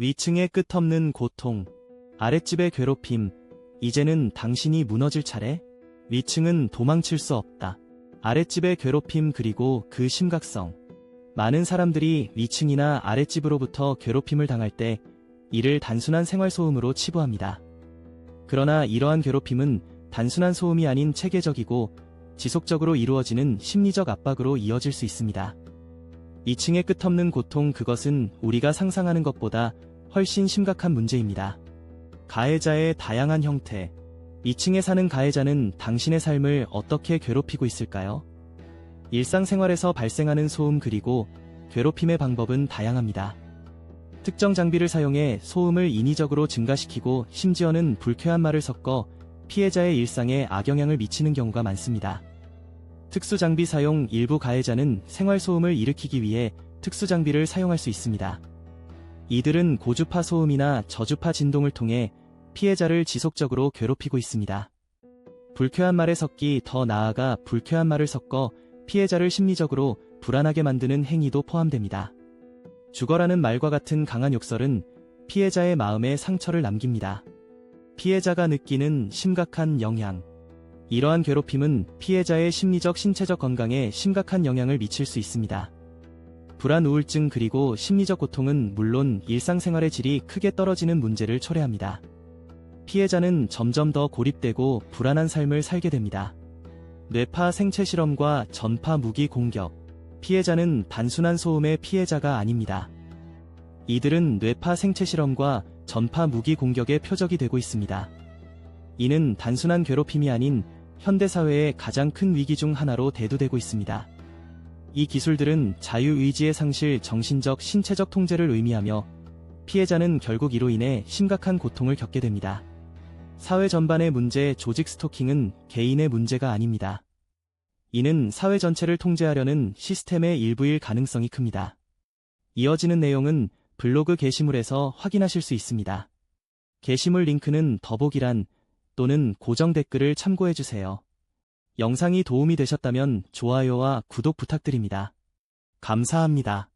위층의 끝없는 고통, 아랫집의 괴롭힘, 이제는 당신이 무너질 차례? 위층은 도망칠 수 없다. 아랫집의 괴롭힘 그리고 그 심각성. 많은 사람들이 위층이나 아랫집으로부터 괴롭힘을 당할 때 이를 단순한 생활소음으로 치부합니다. 그러나 이러한 괴롭힘은 단순한 소음이 아닌 체계적이고 지속적으로 이루어지는 심리적 압박으로 이어질 수 있습니다. 2층의 끝없는 고통, 그것은 우리가 상상하는 것보다 훨씬 심각한 문제입니다. 가해자의 다양한 형태. 2층에 사는 가해자는 당신의 삶을 어떻게 괴롭히고 있을까요? 일상생활에서 발생하는 소음 그리고 괴롭힘의 방법은 다양합니다. 특정 장비를 사용해 소음을 인위적으로 증가시키고 심지어는 불쾌한 말을 섞어 피해자의 일상에 악영향을 미치는 경우가 많습니다. 특수장비 사용. 일부 가해자는 생활소음을 일으키기 위해 특수장비를 사용할 수 있습니다. 이들은 고주파 소음이나 저주파 진동을 통해 피해자를 지속적으로 괴롭히고 있습니다. 불쾌한 말에 섞기, 더 나아가 불쾌한 말을 섞어 피해자를 심리적으로 불안하게 만드는 행위도 포함됩니다. 죽어라는 말과 같은 강한 욕설은 피해자의 마음에 상처를 남깁니다. 피해자가 느끼는 심각한 영향. 이러한 괴롭힘은 피해자의 심리적, 신체적 건강에 심각한 영향을 미칠 수 있습니다. 불안, 우울증 그리고 심리적 고통은 물론 일상생활의 질이 크게 떨어지는 문제를 초래합니다. 피해자는 점점 더 고립되고 불안한 삶을 살게 됩니다. 뇌파 생체 실험과 전파 무기 공격. 피해자는 단순한 소음의 피해자가 아닙니다. 이들은 뇌파 생체 실험과 전파 무기 공격의 표적이 되고 있습니다. 이는 단순한 괴롭힘이 아닌 현대사회의 가장 큰 위기 중 하나로 대두되고 있습니다. 이 기술들은 자유의지의 상실, 정신적, 신체적 통제를 의미하며 피해자는 결국 이로 인해 심각한 고통을 겪게 됩니다. 사회 전반의 문제. 조직 스토킹은 개인의 문제가 아닙니다. 이는 사회 전체를 통제하려는 시스템의 일부일 가능성이 큽니다. 이어지는 내용은 블로그 게시물에서 확인하실 수 있습니다. 게시물 링크는 더보기란 또는 고정 댓글을 참고해주세요. 영상이 도움이 되셨다면 좋아요와 구독 부탁드립니다. 감사합니다.